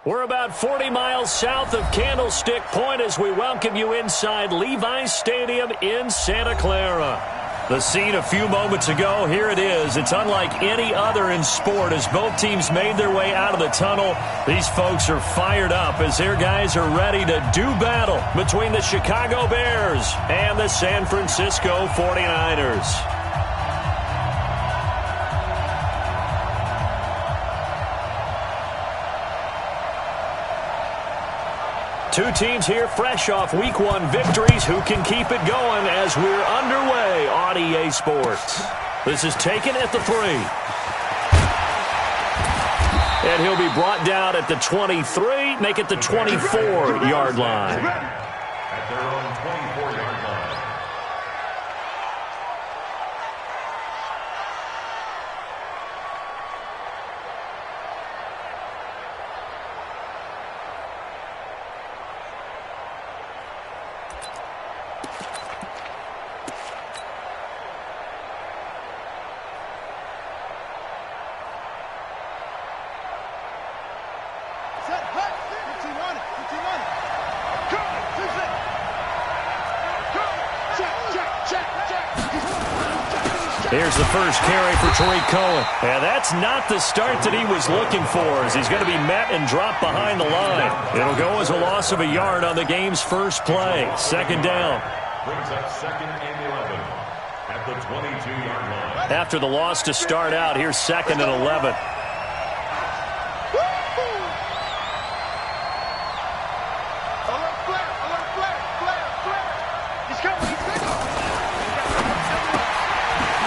We're about 40 miles south of Candlestick Point as we welcome you inside Levi's Stadium in Santa Clara. The scene a few moments ago, here it is. It's unlike any other in sport as both teams made their way out of the tunnel. These folks are fired up as their guys are ready to do battle between the Chicago Bears and the San Francisco 49ers. Two teams here fresh off Week 1 victories. Who can keep it going as we're underway on EA Sports? This is taken at the 3. And he'll be brought down at the 23, make it the 24-yard line. At their own 24-yard line. Here's the first carry for Tariq Cohen. And that's not the start that he was looking for as he's going to be met and dropped behind the line. It'll go as a loss of a yard on the game's first play. Second down. Brings up 2nd and 11 at the 22-yard line. After the loss to start out, here's 2nd and 11.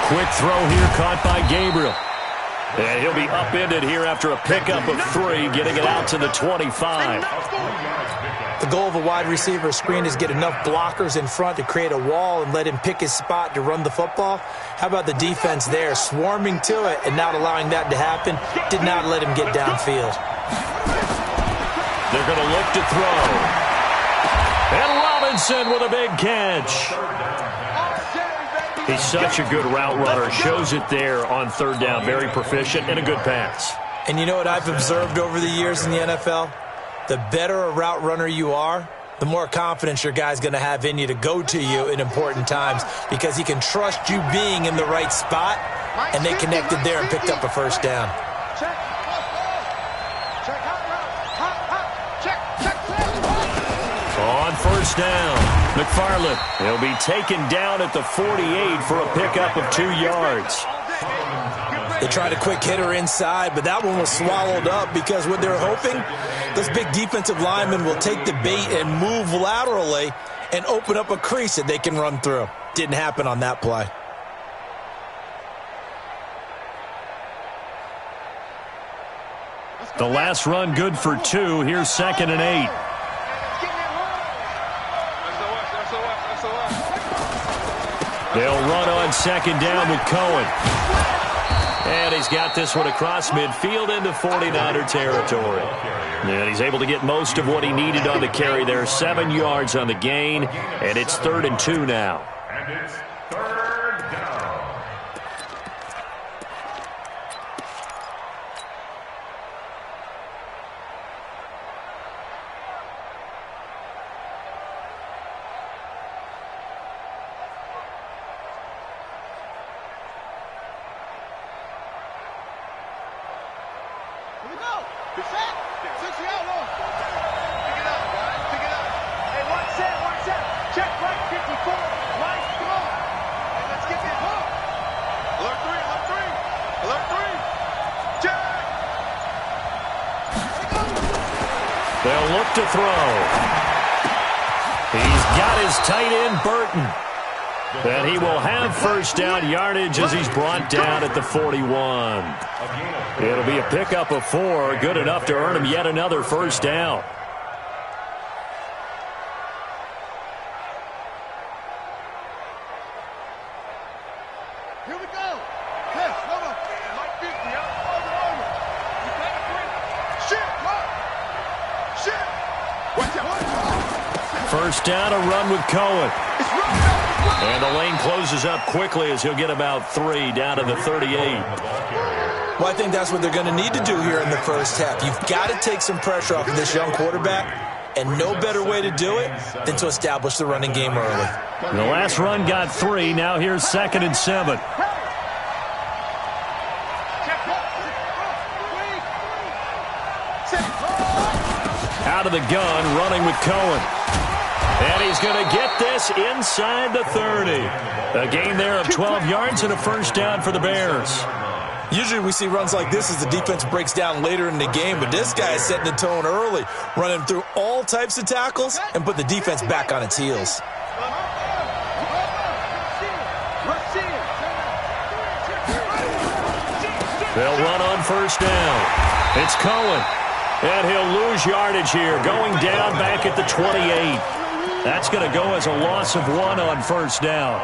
Quick throw here caught by Gabriel. And he'll be upended here after a pickup of 3, getting it out to the 25. The goal of a wide receiver screen is get enough blockers in front to create a wall and let him pick his spot to run the football. How about the defense there, swarming to it and not allowing that to happen? Did not let him get downfield. They're going to look to throw. And Robinson with a big catch. He's such a good route runner. Shows it there on third down. Very proficient and a good pass. And you know what I've observed over the years in the NFL? The better a route runner you are, the more confidence your guy's going to have in you to go to you in important times because he can trust you being in the right spot, and they connected there and picked up a first down. On first down, McFarland. He'll be taken down at the 48 for a pickup of 2 yards. They tried a quick hitter inside, but that one was swallowed up because what they're hoping, this big defensive lineman will take the bait and move laterally and open up a crease that they can run through. Didn't happen on that play. The last run good for 2. Here's 2nd and 8. They'll run on 2nd down with Cohen. And he's got this one across midfield into 49er territory. And he's able to get most of what he needed on the carry there. 7 yards on the gain, and it's 3rd and 2 now. And it's 3rd down. They'll look to throw. He's got his tight end, Burton. And he will have first down yardage as he's brought down at the 41. It'll be a pickup of 4, good enough to earn him yet another first down. Here we go. Yes, hold on. Like 50, over. You got a break. Shit, look. Shit. Watch out. First down, a run with Cohen. And the lane closes up quickly as he'll get about 3 down to the 38. Well, I think that's what they're going to need to do here in the first half. You've got to take some pressure off of this young quarterback, and no better way to do it than to establish the running game early. The last run got 3. Now here's 2nd and 7. Out of the gun, running with Cohen. And he's going to get this inside the 30. A gain there of 12 yards and a first down for the Bears. Usually we see runs like this as the defense breaks down later in the game, but this guy is setting the tone early, running through all types of tackles and put the defense back on its heels. They'll run on first down. It's Cohen. And he'll lose yardage here, going down back at the 28. That's going to go as a loss of 1 on first down.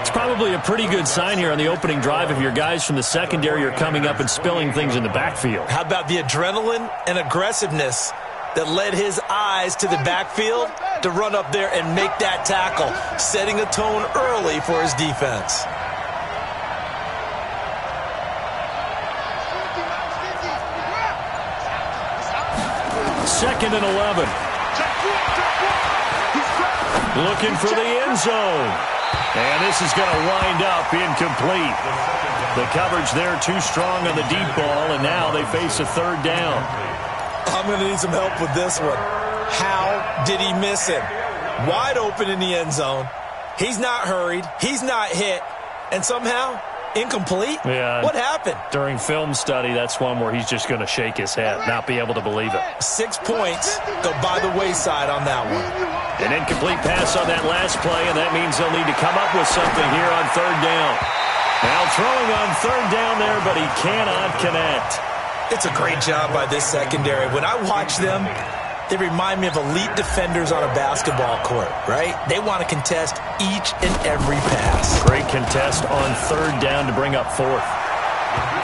It's probably a pretty good sign here on the opening drive if your guys from the secondary are coming up and spilling things in the backfield. How about the adrenaline and aggressiveness that led his eyes to the backfield to run up there and make that tackle, setting a tone early for his defense. Second and 11. Looking for the end zone. And this is going to wind up incomplete. The coverage there too strong on the deep ball, and now they face a third down. I'm going to need some help with this one. How did he miss him? Wide open in the end zone. He's not hurried. He's not hit. And somehow, incomplete? Yeah. What happened? During film study, that's one where he's just going to shake his head, not be able to believe it. 6 points go by the wayside on that one. An incomplete pass on that last play, and that means they'll need to come up with something here on third down. Now throwing on third down there, but he cannot connect. It's a great job by this secondary. When I watch them, they remind me of elite defenders on a basketball court, right? They want to contest each and every pass. Great contest on third down to bring up fourth.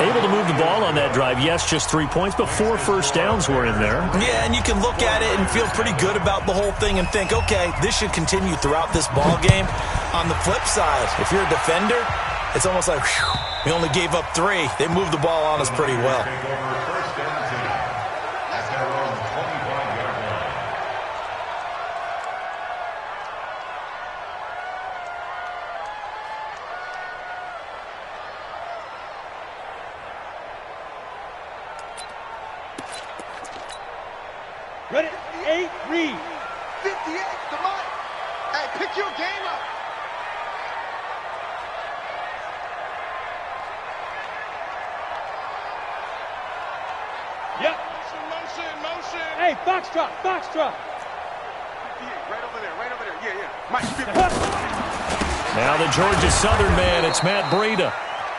Able to move the ball on that drive. Yes, just 3 points, but 4 first downs were in there. Yeah, and you can look at it and feel pretty good about the whole thing and think, okay, this should continue throughout this ball game. On the flip side, if you're a defender, it's almost like, whew, we only gave up 3. They moved the ball on us pretty well. Ready? 8, read. 58, come on. Hey, pick your game up. Yep. Motion. Hey, foxtrot. 58, right over there. Yeah. Mike, 50. Now the Georgia Southern man, it's Matt Breida.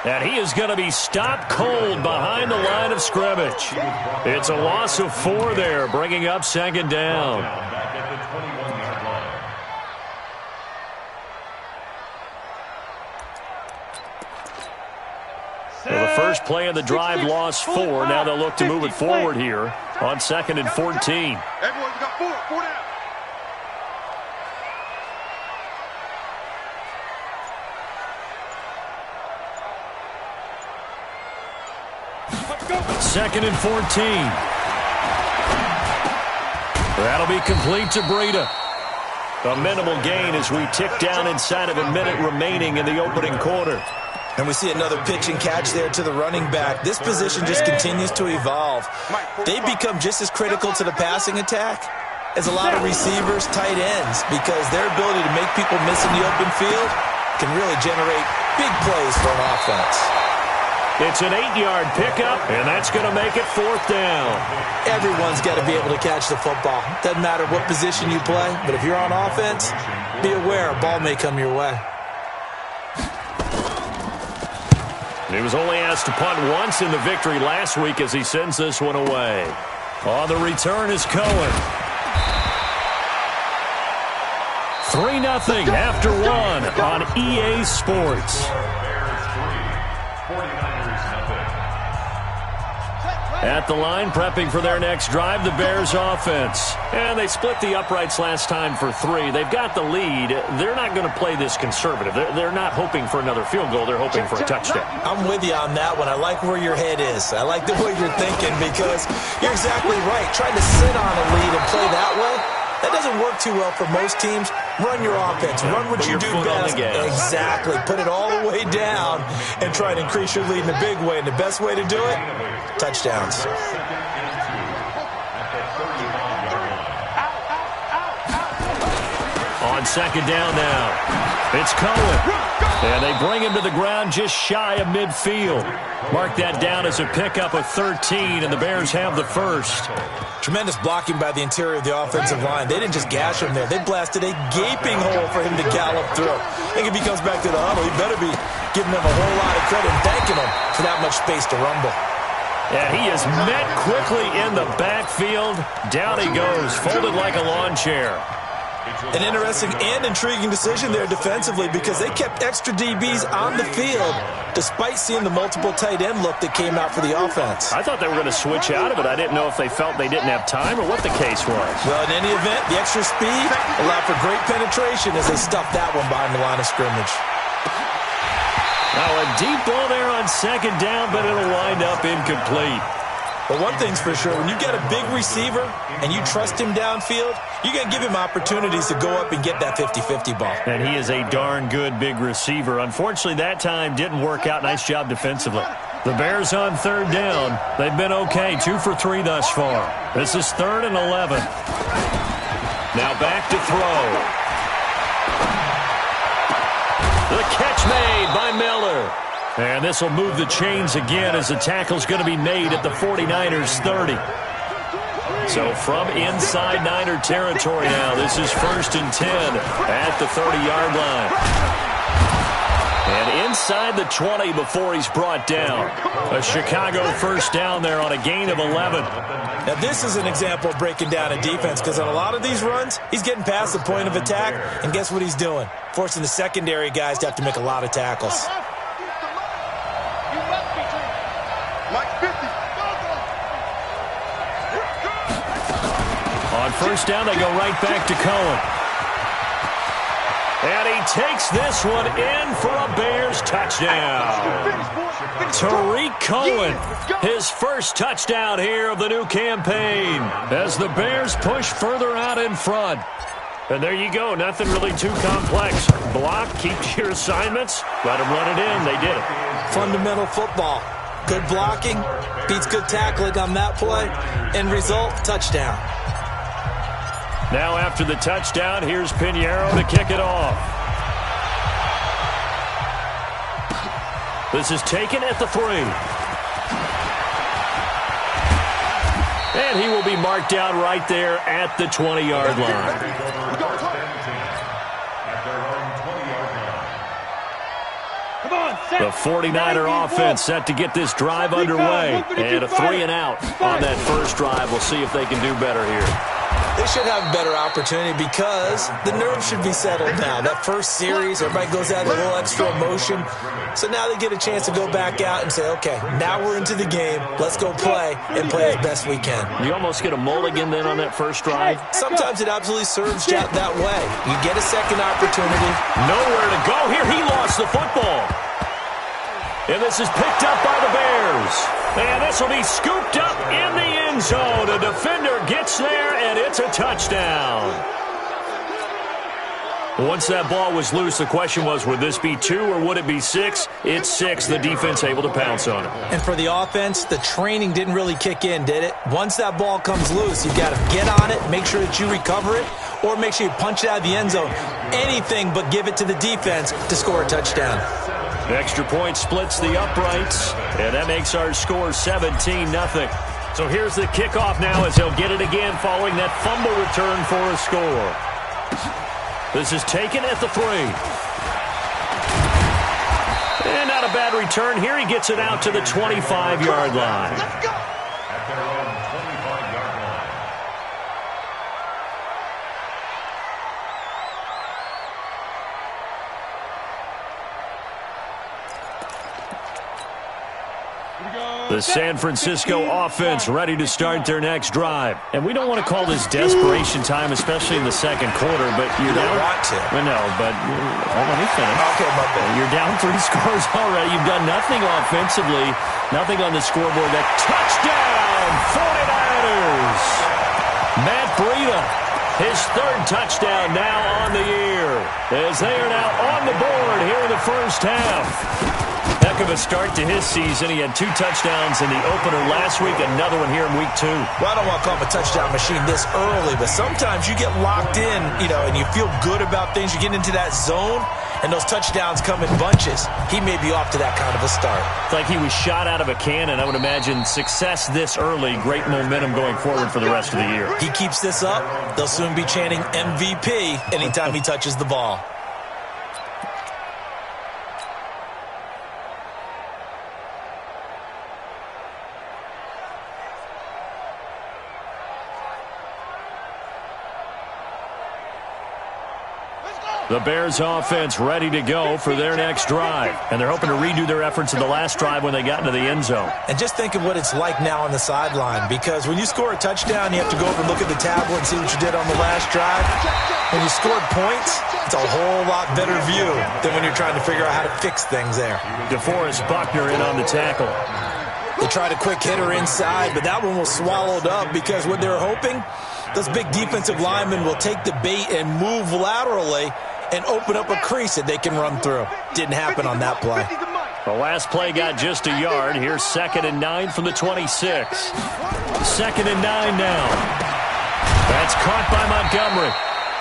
And he is going to be stopped cold behind the line of scrimmage. It's a loss of 4 there, bringing up second down. Back at the 21-yard line. So the first play of the drive lost 4. Now they'll look to move it forward here on 2nd and 14. Everyone got 4 down. Second and 14. That'll be complete to Breida. A minimal gain as we tick down inside of a minute remaining in the opening quarter. And we see another pitch and catch there to the running back. This position just continues to evolve. They become just as critical to the passing attack as a lot of receivers, tight ends, because their ability to make people miss in the open field can really generate big plays for an offense. It's an 8-yard pickup, and that's going to make it 4th down. Everyone's got to be able to catch the football. Doesn't matter what position you play, but if you're on offense, be aware a ball may come your way. He was only asked to punt once in the victory last week as he sends this one away. On the return is Cohen. 3-0 after 1 on EA Sports. Bears 3, 49ers nothing. At the line, prepping for their next drive, the Bears offense. And they split the uprights last time for 3. They've got the lead. They're not going to play this conservative. They're not hoping for another field goal. They're hoping for a touchdown. I'm with you on that one. I like where your head is. I like the way you're thinking because you're exactly right. Trying to sit on a lead and play that way, that doesn't work too well for most teams. Run your offense. Run what you do best. Exactly. Put it all the way down and try to increase your lead in a big way. And the best way to do it, touchdowns. On second down now, it's Cohen. And they bring him to the ground just shy of midfield. Mark that down as a pickup of 13, and the Bears have the first. Tremendous blocking by the interior of the offensive line. They didn't just gash him there. They blasted a gaping hole for him to gallop through. I think if he comes back to the huddle, he better be giving them a whole lot of credit and thanking them for that much space to rumble. Yeah, he is met quickly in the backfield. Down he goes, folded like a lawn chair. An interesting and intriguing decision there defensively because they kept extra DBs on the field despite seeing the multiple tight end look that came out for the offense. I thought they were going to switch out of it. I didn't know if they felt they didn't have time or what the case was. Well, in any event, the extra speed allowed for great penetration as they stuffed that one behind the line of scrimmage. Now a deep ball there on second down, but it'll wind up incomplete. But one thing's for sure, when you get a big receiver and you trust him downfield, you're going to give him opportunities to go up and get that 50-50 ball. And he is a darn good big receiver. Unfortunately, that time didn't work out. Nice job defensively. The Bears on third down. They've been okay, 2 for 3 thus far. This is 3rd and 11. Now back to throw. The catch made by Miller. And this will move the chains again as the tackle's going to be made at the 49ers 30. So from inside Niner territory now, this is 1st and 10 at the 30-yard line. And inside the 20 before he's brought down. A Chicago first down there on a gain of 11. Now this is an example of breaking down a defense because on a lot of these runs, he's getting past the point of attack, and guess what he's doing? Forcing the secondary guys to have to make a lot of tackles. On first down, they go right back to Cohen. And he takes this one in for a Bears touchdown. Tariq Cohen, his first touchdown here of the new campaign as the Bears push further out in front. And there you go, nothing really too complex. Block, keep to your assignments, let them run it in. They did it. Fundamental football. Good blocking, beats good tackling on that play. End result, touchdown. Now after the touchdown, here's Pinheiro to kick it off. This is taken at the 3. And he will be marked down right there at the 20-yard line. The 49er offense set to get this drive underway. And a 3 and out on that first drive. We'll see if they can do better here. They should have a better opportunity because the nerves should be settled now. That first series, everybody goes out a little extra emotion. So now they get a chance to go back out and say, okay, now we're into the game. Let's go play and play as best we can. You almost get a mulligan then on that first drive? Sometimes it absolutely serves that way. You get a second opportunity. Nowhere to go here. He lost the football. And this is picked up by the Bears. And this will be scooped up in the end zone. A defender gets there, and it's a touchdown. Once that ball was loose, the question was, would this be 2 or would it be 6? It's 6. The defense able to pounce on it. And for the offense, the training didn't really kick in, did it? Once that ball comes loose, you've got to get on it, make sure that you recover it, or make sure you punch it out of the end zone. Anything but give it to the defense to score a touchdown. Extra point splits the uprights, and that makes our score 17-0. So here's the kickoff now as they'll get it again following that fumble return for a score. This is taken at the 3. And not a bad return here. He gets it out to the 25-yard line. Let's go. At their own 25-yard line. The San Francisco offense ready to start their next drive. And we don't want to call this desperation time, especially in the second quarter, but you don't want to. Well, no, but let me finish. Okay, my bad. You're down 3 scores already. You've done nothing offensively, nothing on the scoreboard. That touchdown, 49ers! Matt Breida, his 3rd touchdown now on the year, as they are now on the board here in the first half. Heck of a start to his season. He had 2 touchdowns in the opener last week, another one here in week 2. Well, I don't want to call him a touchdown machine this early, but sometimes you get locked in, and you feel good about things. You get into that zone, and those touchdowns come in bunches. He may be off to that kind of a start. It's like he was shot out of a cannon. I would imagine success this early, great momentum going forward for the rest of the year. He keeps this up, they'll soon be chanting MVP anytime he touches the ball. The Bears offense ready to go for their next drive. And they're hoping to redo their efforts in the last drive when they got into the end zone. And just think of what it's like now on the sideline, because when you score a touchdown, you have to go over and look at the tablet and see what you did on the last drive. When you scored points, it's a whole lot better view than when you're trying to figure out how to fix things there. DeForest Buckner in on the tackle. They tried a quick hitter inside, but that one was swallowed up because what they were hoping, those big defensive linemen will take the bait and move laterally and open up a crease that they can run through. Didn't happen on that play. The last play got just a yard. Here's 2nd and 9 from the 26. 2nd and 9 now. That's caught by Montgomery.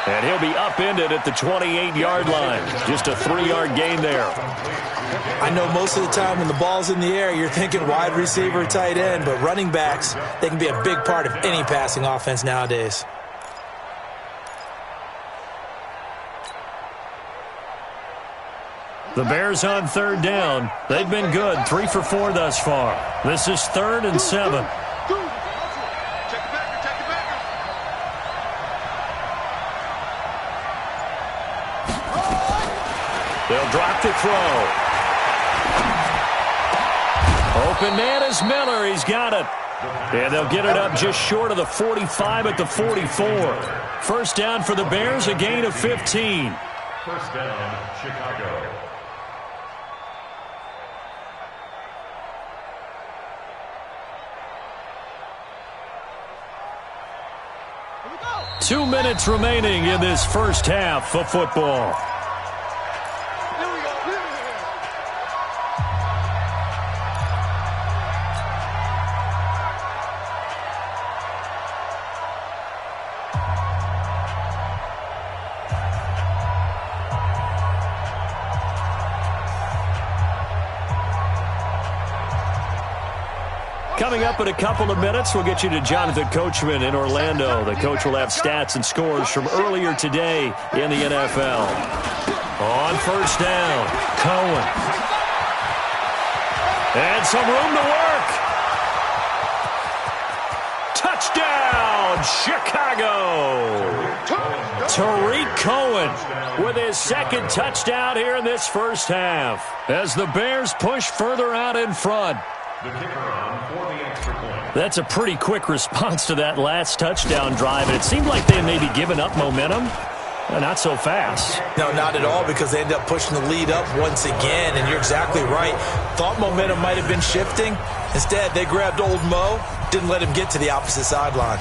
And he'll be upended at the 28-yard line. Just a 3-yard gain there. I know most of the time when the ball's in the air, you're thinking wide receiver, tight end, but running backs, they can be a big part of any passing offense nowadays. The Bears on 3rd down. They've been good, 3 for 4 thus far. This is 3rd and 7. They'll drop the throw. Open man is Miller. He's got it. And they'll get it up just short of the 45 at the 44. First down for the Bears, a gain of 15. First down, Chicago. Here we go. 2 minutes remaining in this first half of football. Here we go. Coming up in a couple of minutes, we'll get you to Jonathan Coachman in Orlando. The coach will have stats and scores from earlier today in the NFL. On first down, Cohen. And some room to work. Touchdown, Chicago. Tariq Cohen with his 2nd touchdown here in this first half as the Bears push further out in front. The kicker on for the extra point. That's a pretty quick response to that last touchdown drive, and it seemed like they may be giving up momentum. Not so fast. No, not at all, because they ended up pushing the lead up once again, and you're exactly right. Thought momentum might have been shifting. Instead, they grabbed old Mo, didn't let him get to the opposite sideline.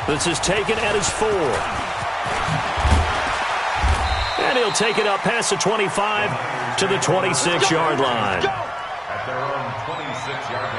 This is taken at his 4. And he'll take it up past the 25 to the 26-yard line. At their own 26-yard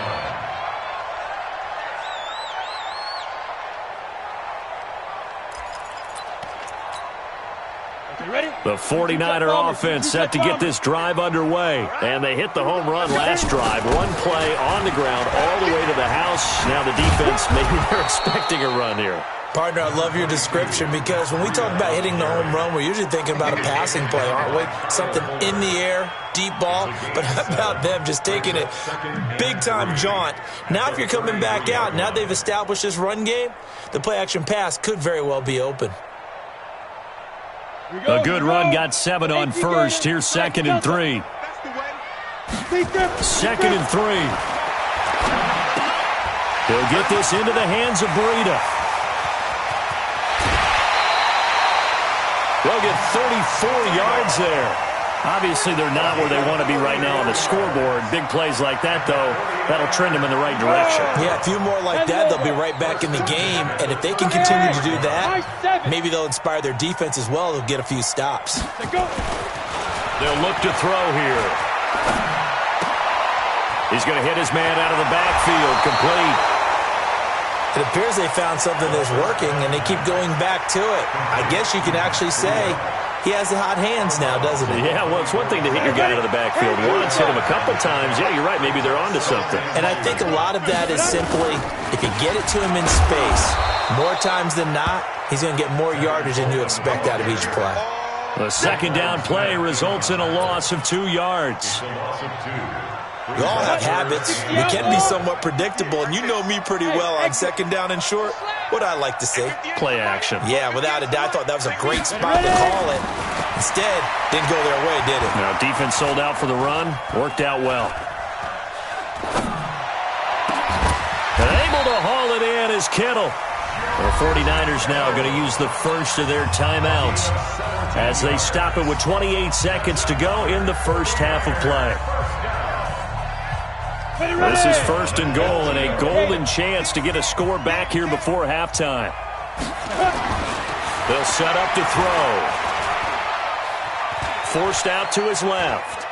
line. Ready? The 49er offense set to get this drive underway. And they hit the home run last drive. One play on the ground all the way to the house. Now the defense, maybe they're expecting a run here. Partner, I love your description, because when we talk about hitting the home run, we're usually thinking about a passing play, aren't we? Something in the air, deep ball. But how about them just taking it big-time jaunt? Now if you're coming back out, now they've established this run game, the play-action pass could very well be open. A good run got 7 on first. Here's 2nd and 3. 2nd and 3. He'll get this into the hands of Breida. They'll get 34 yards there. Obviously, they're not where they want to be right now on the scoreboard. Big plays like that, though, that'll trend them in the right direction. Yeah, a few more like that, they'll be right back in the game. And if they can continue to do that, maybe they'll inspire their defense as well. They'll get a few stops. They'll look to throw here. He's going to hit his man out of the backfield, complete. It appears they found something that's working, and they keep going back to it. I guess you can actually say he has the hot hands now, doesn't he? Yeah, well, it's one thing to hit your guy out of the backfield once, hit him a couple times. Yeah, you're right. Maybe they're onto something. And I think a lot of that is simply, if you get it to him in space, more times than not, he's going to get more yardage than you expect out of each play. The 2nd down play results in a loss of 2 yards. We all have habits. We can be somewhat predictable, and you know me pretty well on 2nd down and short. What I like to see. Play action. Yeah, without a doubt, I thought that was a great spot to call it. Instead, didn't go their way, did it? Now, defense sold out for the run. Worked out well. And able to haul it in is Kittle. The 49ers now going to use the first of their timeouts as they stop it with 28 seconds to go in the first half of play. This is 1st and goal and a golden chance to get a score back here before halftime. They'll set up to throw. Forced out to his left.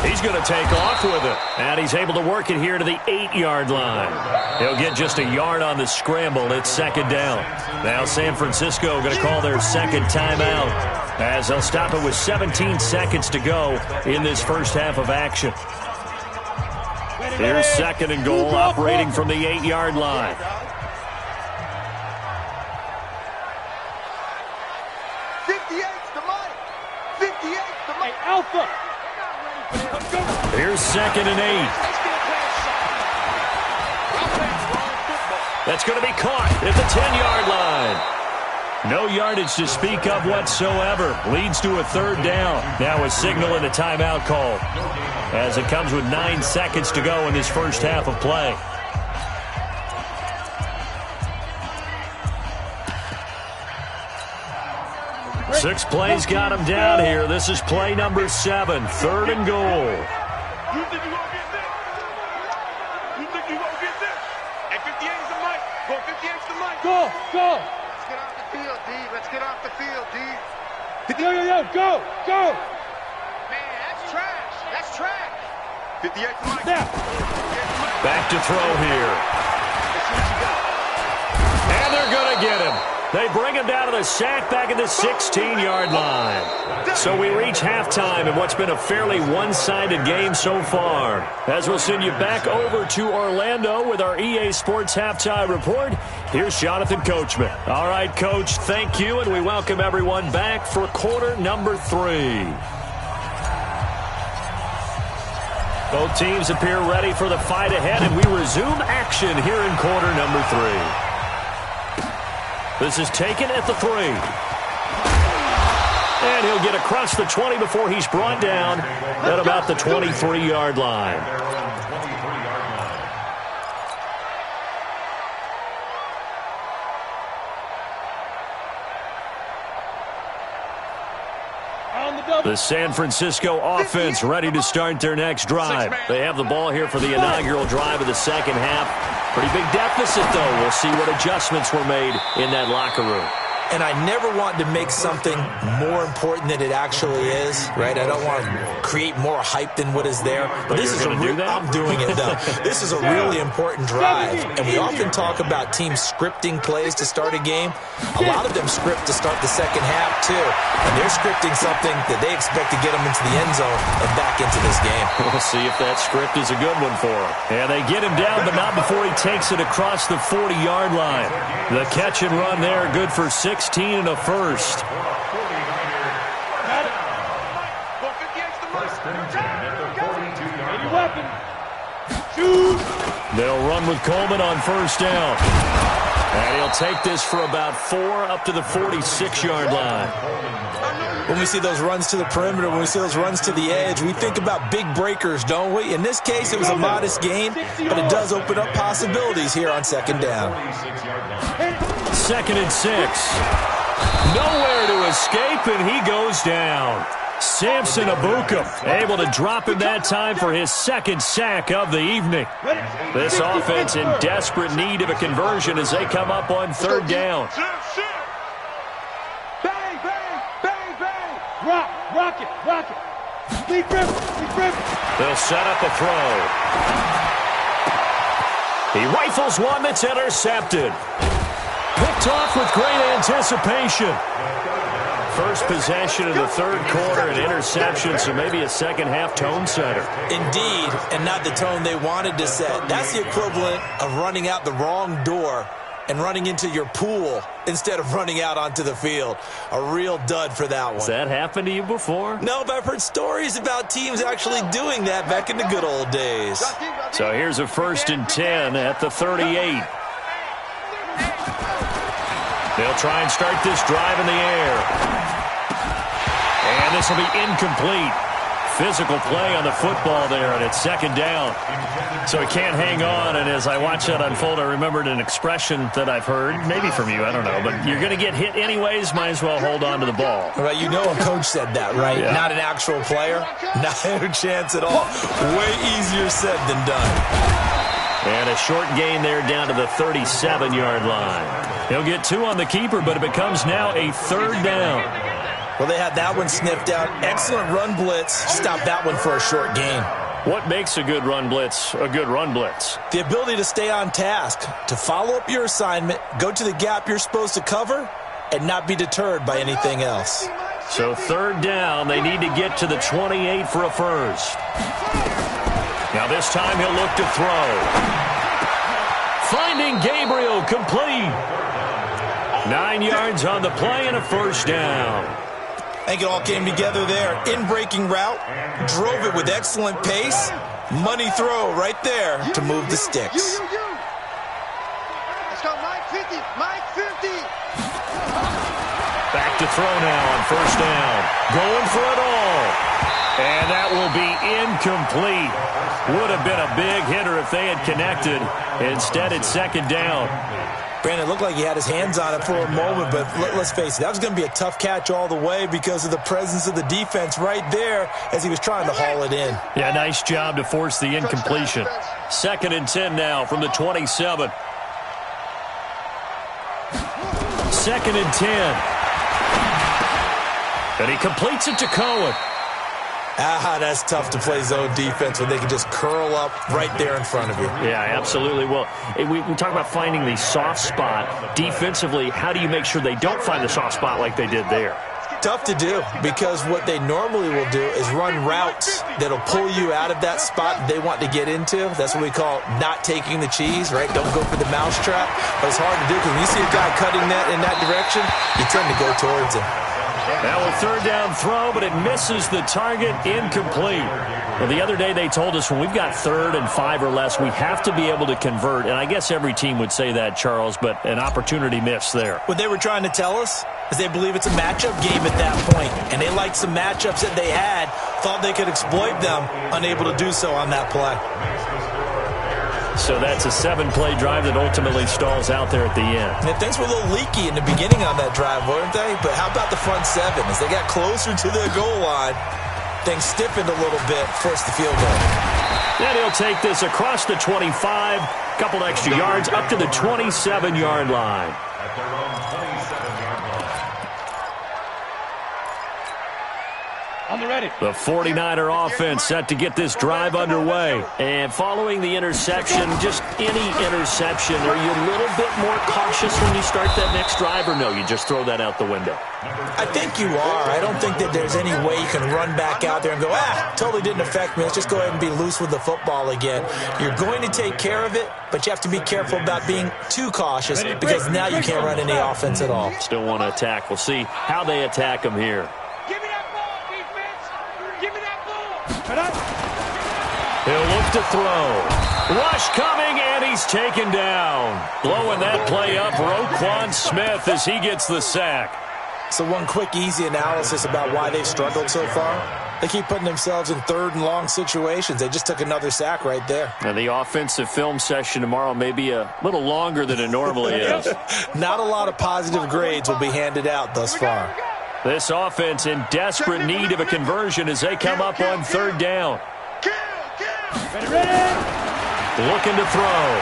He's going to take off with it. And he's able to work it here to the 8-yard line. He'll get just a yard on the scramble. It's 2nd down. Now San Francisco going to call their 2nd timeout as they'll stop it with 17 seconds to go in this first half of action. Here's 2nd and goal, operating from the 8-yard line. 58's the money. 58's the money. Alpha. Here's 2nd and 8. That's going to be caught at the 10-yard line. No yardage to speak of whatsoever. Leads to a 3rd down. Now a signal and a timeout call as it comes with 9 seconds to go in this first half of play. Six plays got him down here. This is play number 7, 3rd and goal. You think you gonna get this? You think you gonna get this? At 58's the mic. Go 58's the mic. Go, go. Let's get off the field, D. Let's get off the field, D. Yo, go, go. Man, that's trash. That's trash. 58's the mic. Now. Back to throw here. And they're going to get him. They bring him down to the sack back at the 16-yard line. So we reach halftime in what's been a fairly one-sided game so far. As we'll send you back over to Orlando with our EA Sports Halftime Report, here's Jonathan Coachman. All right, Coach, thank you, and we welcome everyone back for quarter number 3. Both teams appear ready for the fight ahead, and we resume action here in quarter number 3. This is taken at the 3. And he'll get across the 20 before he's brought down at about the 23-yard line. The San Francisco offense ready to start their next drive. They have the ball here for the inaugural drive of the second half. Pretty big deficit, though. We'll see what adjustments were made in that locker room. And I never want to make something more important than it actually is, right? I don't want to create more hype than what is there. But this is I'm doing it, though. This is a really important drive. And we often talk about teams scripting plays to start a game. A lot of them script to start the second half, too. And they're scripting something that they expect to get them into the end zone and back into this game. We'll see if that script is a good one for them. And they get him down, but not before he takes it across the 40-yard line. The catch and run there, good for 16 and a first. They'll run with Coleman on first down. And he'll take this for about 4 up to the 46-yard line. When we see those runs to the perimeter, when we see those runs to the edge, we think about big breakers, don't we? In this case, it was a modest gain, but it does open up possibilities here on second down. 2nd and 6. Nowhere to escape, and he goes down. Samson Abuka able to drop him that time for his 2nd sack of the evening. This offense in desperate need of a conversion as they come up on 3rd down. Bang, bang, bang, bang. Rock it. Deep river. They'll set up a throw. He rifles one that's intercepted. Picked off with great anticipation. First possession of the 3rd quarter, an interception, so maybe a second-half tone setter. Indeed, and not the tone they wanted to set. That's the equivalent of running out the wrong door and running into your pool instead of running out onto the field. A real dud for that one. Has that happened to you before? No, but I've heard stories about teams actually doing that back in the good old days. So here's a 1st and 10 at the 38. They'll try and start this drive in the air. And this will be incomplete. Physical play on the football there, and it's 2nd down. So he can't hang on, and as I watch that unfold, I remembered an expression that I've heard, maybe from you, I don't know, but you're going to get hit anyways, might as well hold on to the ball. Right, you know a coach said that, right? Yeah. Not an actual player. Not a chance at all. Way easier said than done. And a short gain there down to the 37-yard line. He'll get 2 on the keeper, but it becomes now a 3rd down. Well, they had that one sniffed out. Excellent run blitz. Stop that one for a short gain. What makes a good run blitz a good run blitz? The ability to stay on task, to follow up your assignment, go to the gap you're supposed to cover, and not be deterred by anything else. So 3rd down, they need to get to the 28 for a first. Now this time he'll look to throw. Finding Gabriel complete. 9 yards on the play and a 1st down. I think it all came together there. In-breaking route, drove it with excellent pace. Money throw right there to move the sticks. Let's go, Mike 50. Mike 50. Back to throw now on 1st down. Going for it all. And that will be incomplete. Would have been a big hitter if they had connected. Instead, it's 2nd down. Brandon, it looked like he had his hands on it for a moment, but let's face it, that was going to be a tough catch all the way because of the presence of the defense right there as he was trying to haul it in. Yeah, nice job to force the incompletion. 2nd and 10 now from the 27. 2nd and 10. And he completes it to Cohen. That's tough to play zone defense when they can just curl up right there in front of you. Yeah, absolutely. Well, we talk about finding the soft spot. Defensively, how do you make sure they don't find the soft spot like they did there? Tough to do because what they normally will do is run routes that'll pull you out of that spot they want to get into. That's what we call not taking the cheese, right? Don't go for the mousetrap. But it's hard to do because when you see a guy cutting that in that direction, you tend to go towards him. Now a 3rd down throw, but it misses the target, incomplete. Well, the other day they told us when we've got 3rd and 5 or less, we have to be able to convert. And I guess every team would say that, Charles, but an opportunity missed there. What they were trying to tell us is they believe it's a matchup game at that point. And they liked some matchups that they had, thought they could exploit them, unable to do so on that play. So that's a 7-play drive that ultimately stalls out there at the end. And things were a little leaky in the beginning on that drive, weren't they? But how about the front 7? As they got closer to the goal line, things stiffened a little bit, forced the field goal. Then he'll take this across the 25, couple extra yards, up to the 27-yard line. At their own 27-yard line. On the ready. The 49er offense set to get this drive underway. And following the interception, just any interception, are you a little bit more cautious when you start that next drive, or no, you just throw that out the window? I think you are. I don't think that there's any way you can run back out there and go, totally didn't affect me. Let's just go ahead and be loose with the football again. You're going to take care of it, but you have to be careful about being too cautious because now you can't run any offense at all. Still want to attack. We'll see how they attack him here. Give me that ball, defense. Give me that ball. He'll look to throw. Rush coming, and he's taken down. Blowing that play up, Roquan Smith, as he gets the sack. So one quick, easy analysis about why they've struggled so far. They keep putting themselves in third and long situations. They just took another sack right there. And the offensive film session tomorrow may be a little longer than it normally is. Not a lot of positive grades will be handed out thus far. This offense in desperate need of a conversion as they come up on third down. Looking to throw.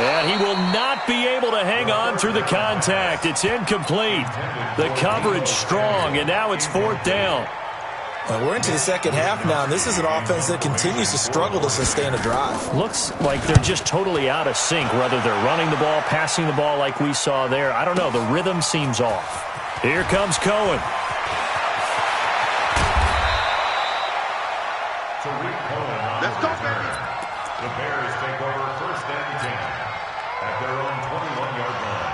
And he will not be able to hang on through the contact. It's incomplete. The coverage strong, and now it's fourth down. Well, we're into the second half now, and this is an offense that continues to struggle to sustain a drive. Looks like they're just totally out of sync, whether they're running the ball, passing the ball like we saw there. I don't know. The rhythm seems off. Here comes Cohen. Let's go, baby. The Bears take over first and 10 at their own 21-yard line.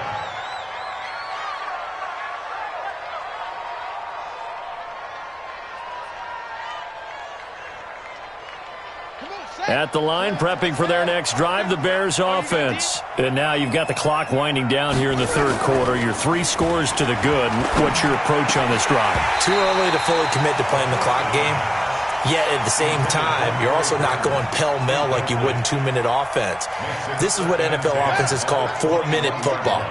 At the line, prepping for their next drive, the Bears offense. And now you've got the clock winding down here in the third quarter. Your 3 scores to the good. What's your approach on this drive? Too early to fully commit to playing the clock game. Yet at the same time, you're also not going pell-mell like you would in 2-minute offense. This is what NFL offenses call 4-minute football.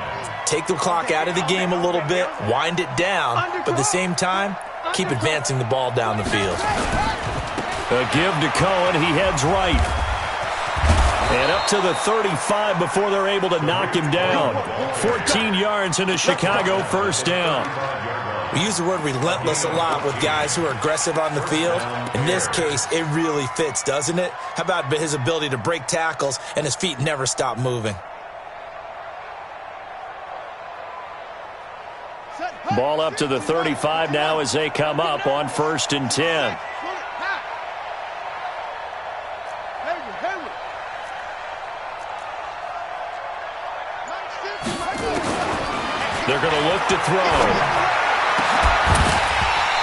Take the clock out of the game a little bit, wind it down, but at the same time, keep advancing the ball down the field. A give to Cohen. He heads right. And up to the 35 before they're able to knock him down. 14 yards and a Chicago first down. We use the word relentless a lot with guys who are aggressive on the field. In this case, it really fits, doesn't it? How about his ability to break tackles and his feet never stop moving? Ball up to the 35 now as they come up on first and 10. They're going to look to throw.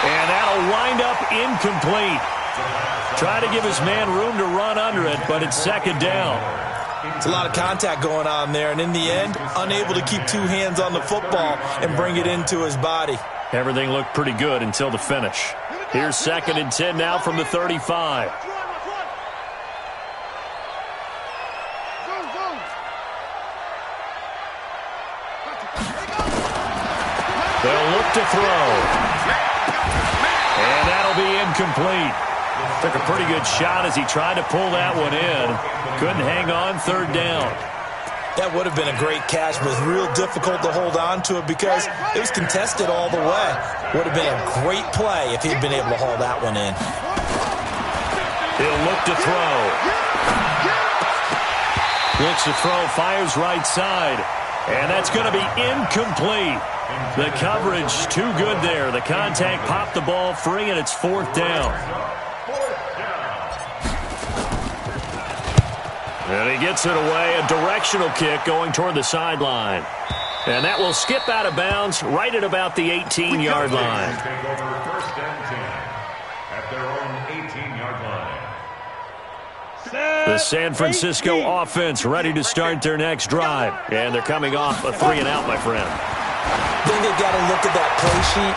And that'll wind up incomplete. Try to give his man room to run under it, but it's second down. It's a lot of contact going on there, and in the end, unable to keep 2 hands on the football and bring it into his body. Everything looked pretty good until the finish. Here's second and 10 now from the 35. They'll look to throw. And that'll be incomplete. Took a pretty good shot as he tried to pull that one in. Couldn't hang on third down. That would have been a great catch, but it was real difficult to hold on to it because it was contested all the way. Would have been a great play if he'd been able to haul that one in. He'll look to throw. Looks to throw, fires right side. And that's going to be incomplete. The coverage too good there. The contact popped the ball free, and it's fourth down. And he gets it away. A directional kick going toward the sideline. And that will skip out of bounds right at about the 18-yard line. Take over first and 10 at their own 18-yard line. The San Francisco offense ready to start their next drive. And they're coming off a 3-and-out, my friend. I think they've got to look at that play sheet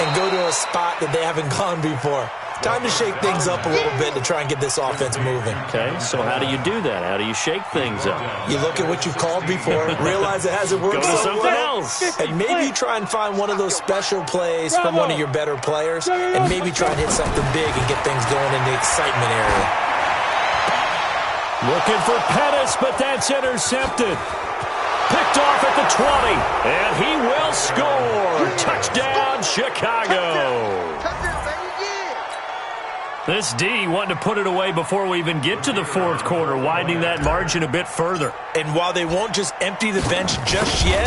and go to a spot that they haven't gone before. Time to shake things up a little bit to try and get this offense moving. Okay, so how do you do that? How do you shake things up? You look at what you've called before, realize it hasn't worked Go to so something well, else. and maybe you try and find one of those special plays from one of your better players, and maybe try and hit something big and get things going in the excitement area. Looking for Pettis, but that's intercepted. Picked off at the 20, and he will score. Touchdown, Chicago. This D wanting to put it away before we even get to the fourth quarter, widening that margin a bit further. And while they won't just empty the bench just yet,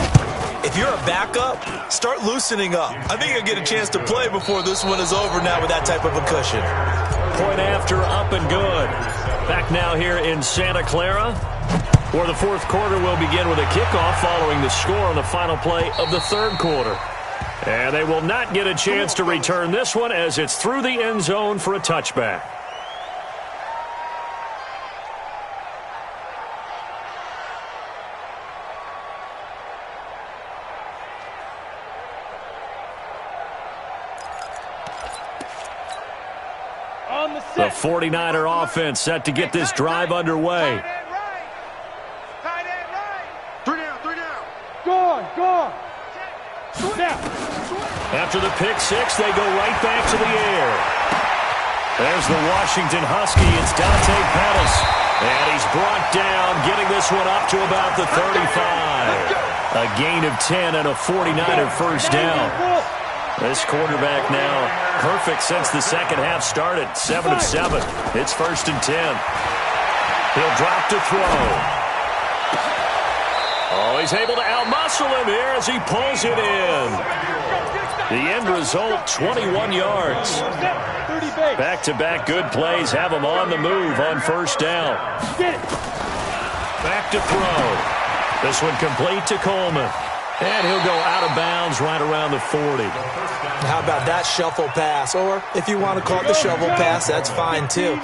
if you're a backup, start loosening up. I think you'll get a chance to play before this one is over now with that type of a cushion. Point after, up and good. Back now here in Santa Clara, where the fourth quarter will begin with a kickoff following the score on the final play of the third quarter. And they will not get a chance to return this one as it's through the end zone for a touchback. The 49er offense set to get this drive underway. Tight end right. Three down. Go on. Now. After the pick six, they go right back to the air. There's the Washington Husky. It's Dante Pettis. And he's brought down, getting this one up to about the 35. A gain of 10 and a 49er first down. This quarterback now perfect since the second half started. 7 of 7. It's 1st and 10. He'll drop to throw. Oh, he's able to outmuscle him here as he pulls it in. The end result, 21 yards. Back-to-back good plays have him on the move on first down. Back to throw. This one complete to Coleman. And he'll go out of bounds right around the 40. How about that shuffle pass? Or if you want to call it the shovel pass, that's fine too.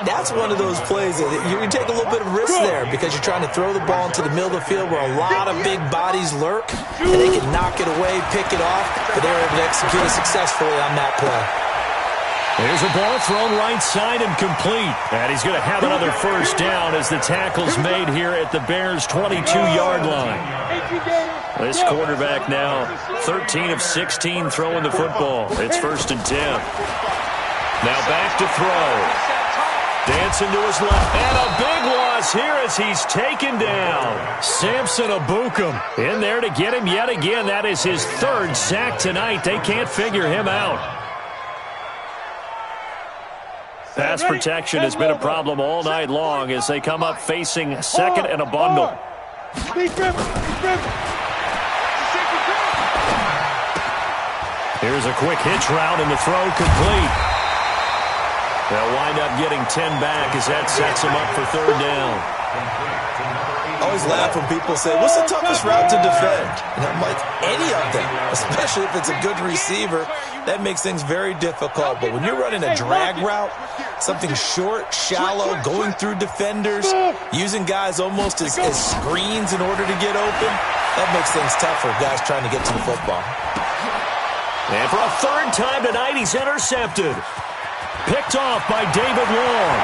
That's one of those plays that you can take a little bit of risk there because you're trying to throw the ball into the middle of the field where a lot of big bodies lurk, and they can knock it away, pick it off, but they were able to execute it successfully on that play. Here's a ball thrown right side and complete. And he's going to have another first down as the tackle's made here at the Bears' 22-yard line. This quarterback now 13 of 16 throwing the football. It's 1st and 10. Now back to throw. Dancing to his left. And a big loss here as he's taken down. Samson Abukum in there to get him yet again. That is his 3rd sack tonight. They can't figure him out. Pass protection has been a problem all night long as they come up facing second and a bundle. Here's a quick hitch route and the throw complete. They'll wind up getting 10 back as that sets them up for 3rd down. I always laugh when people say, what's the toughest route to defend? And I'm like, any of them, especially if it's a good receiver. That makes things very difficult. But when you're running a drag route, something short, shallow, going through defenders, using guys almost as screens in order to get open, that makes things tough for guys trying to get to the football. And for a 3rd time tonight, he's intercepted. Picked off by David Long.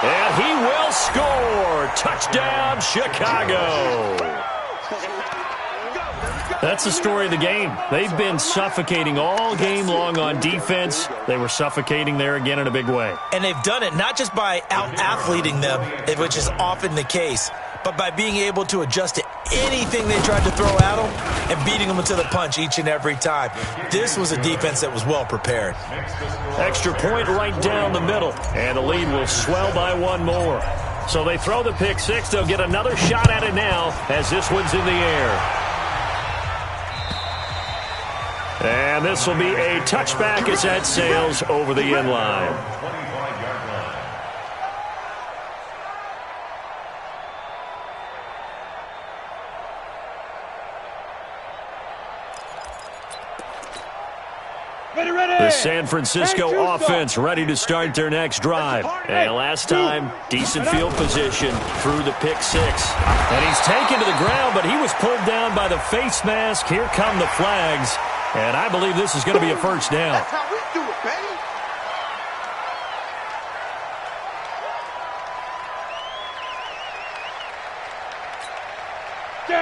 And he will score. Touchdown, Chicago. That's the story of the game. They've been suffocating all game long on defense. They were suffocating there again in a big way. And they've done it not just by out-athleting them, which is often the case, but by being able to adjust to anything they tried to throw at them and beating them to the punch each and every time. This was a defense that was well prepared. Extra point right down the middle, and the lead will swell by 1 more. So they throw the pick six. They'll get another shot at it now as this one's in the air. And this will be a touchback as that sails over the end line. The San Francisco offense ready to start their next drive. And last time, decent field position through the pick six. And he's taken to the ground, but he was pulled down by the face mask. Here come the flags. And I believe this is going to be a first down. That's how we do it, baby.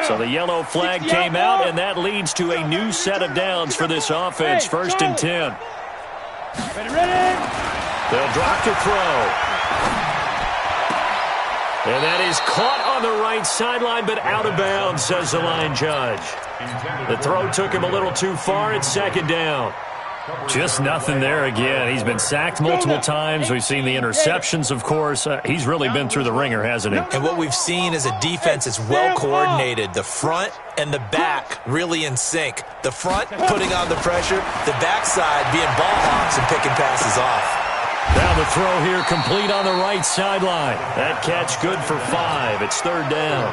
So the yellow flag came out, and that leads to a new set of downs for this offense. 1st and 10. Ready? They'll drop to throw. And that is caught on the right sideline, but out of bounds, says the line judge. The throw took him a little too far. It's 2nd down. Just nothing there again. He's been sacked multiple times. We've seen the interceptions, of course. He's really been through the ringer, hasn't he? And what we've seen is a defense that's well coordinated. The front and the back really in sync. The front putting on the pressure, the backside being ball hawks and picking passes off. Now the throw here complete on the right sideline. That catch good for 5. It's 3rd down.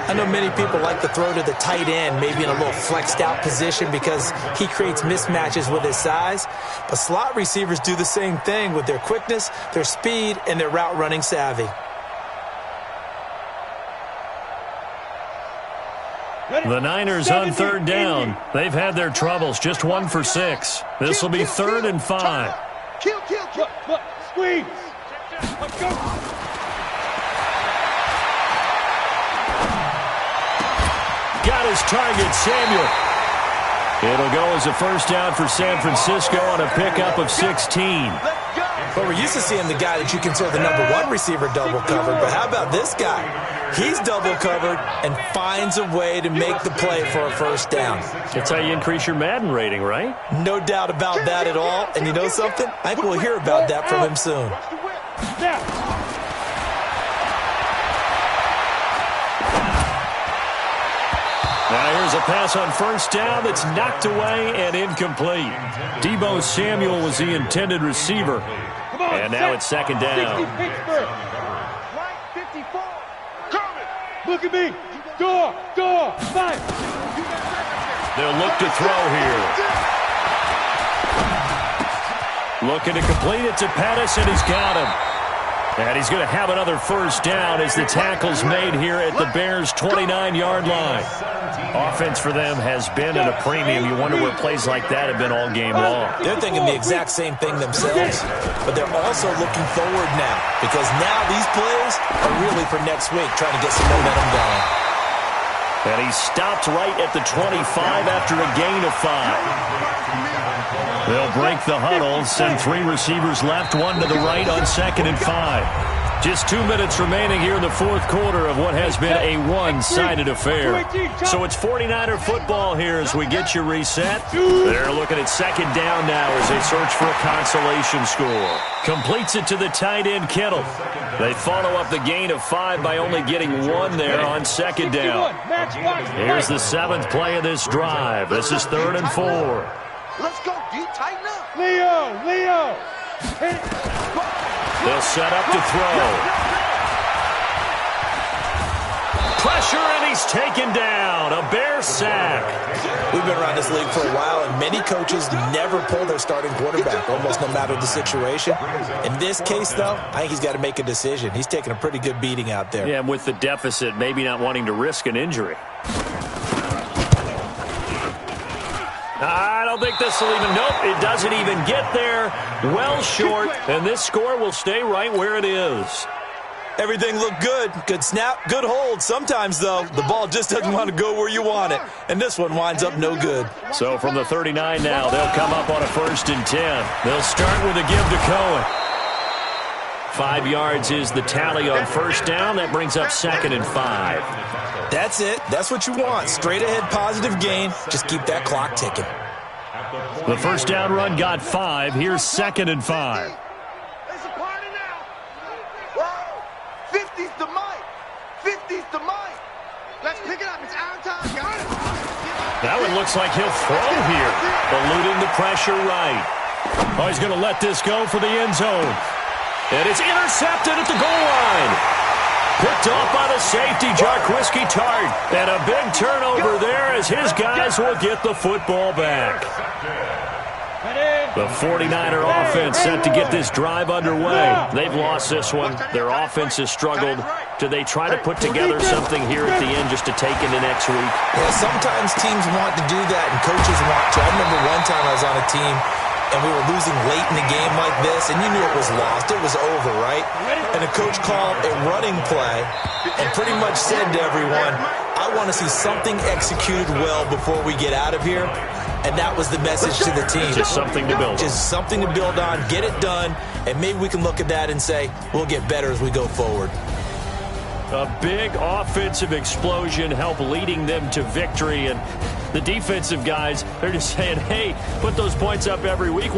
I know many people like to throw to the tight end, maybe in a little flexed out position because he creates mismatches with his size. But slot receivers do the same thing with their quickness, their speed, and their route running savvy. The Niners on third down. They've had their troubles, just 1 for 6. This will be 3rd and 5. Kill. Look, squeeze. Let's go. Got his target, Samuel. It'll go as a first down for San Francisco on a pickup of 16. But we're used to seeing the guy that you consider the number 1 receiver double covered. But how about this guy? He's double covered and finds a way to make the play for a first down. That's how you increase your Madden rating, right? No doubt about that at all. And you know something? I think we'll hear about that from him soon. Now here's a pass on first down that's knocked away and incomplete. Deebo Samuel was the intended receiver. And now it's second down. Right 54. Coming. Look at me. Door. 5. They'll look to throw here. Looking to complete it to Pettis, and he's got him. And he's going to have another first down as the tackle's made here at the Bears' 29-yard line. Offense for them has been at a premium. You wonder where plays like that have been all game long. They're thinking the exact same thing themselves, but they're also looking forward now because now these plays are really for next week, trying to get some momentum going. And he stopped right at the 25 after a gain of 5. They'll break the huddle, send 3 receivers left, 1 to the right on 2nd and 5. Just 2 minutes remaining here in the 4th quarter of what has been a one-sided affair. So it's 49er football here as we get you reset. They're looking at second down now as they search for a consolation score. Completes it to the tight end, Kittle. They follow up the gain of 5 by only getting 1 there on second down. Here's the 7th play of this drive. This is 3rd and 4. Let's go, D. Tighten up. Leo. They'll set up to throw. Pressure, and he's taken down. A Bear sack. We've been around this league for a while, and many coaches never pull their starting quarterback, almost no matter the situation. In this case, though, I think he's got to make a decision. He's taking a pretty good beating out there. Yeah, and with the deficit, maybe not wanting to risk an injury. I don't think this will even, nope, it doesn't even get there. Well short, and this score will stay right where it is. Everything looked good. Good snap, good hold. Sometimes, though, the ball just doesn't want to go where you want it, and this one winds up no good. So from the 39 now, they'll come up on a 1st and 10. They'll start with a give to Cohen. 5 yards is the tally on first down. That brings up 2nd and 5. That's it. That's what you want. Straight ahead, positive gain. Just keep that clock ticking. The first down run got 5. Here's 2nd and 5. It's a party now. Whoa. 50's the mic. 50's the mic. Let's pick it up. It's our time. Got it. That one looks like he'll throw here. Eluding the pressure right. Oh, he's going to let this go for the end zone. And it's intercepted at the goal line. Picked off by the safety, Jarquiski Tart. And a big turnover there as his guys will get the football back. The 49er offense set to get this drive underway. They've lost this one. Their offense has struggled. Do they try to put together something here at the end just to take into next week? Yeah, sometimes teams want to do that and coaches want to. I remember one time I was on a team and we were losing late in the game like this, and you knew it was lost. It was over, right? And the coach called a running play and pretty much said to everyone, I want to see something executed well before we get out of here. And that was the message to the team. Just something to build on. Just something to build on, get it done, and maybe we can look at that and say, we'll get better as we go forward. A big offensive explosion helped leading them to victory. And the defensive guys, they're just saying, hey, put those points up every week.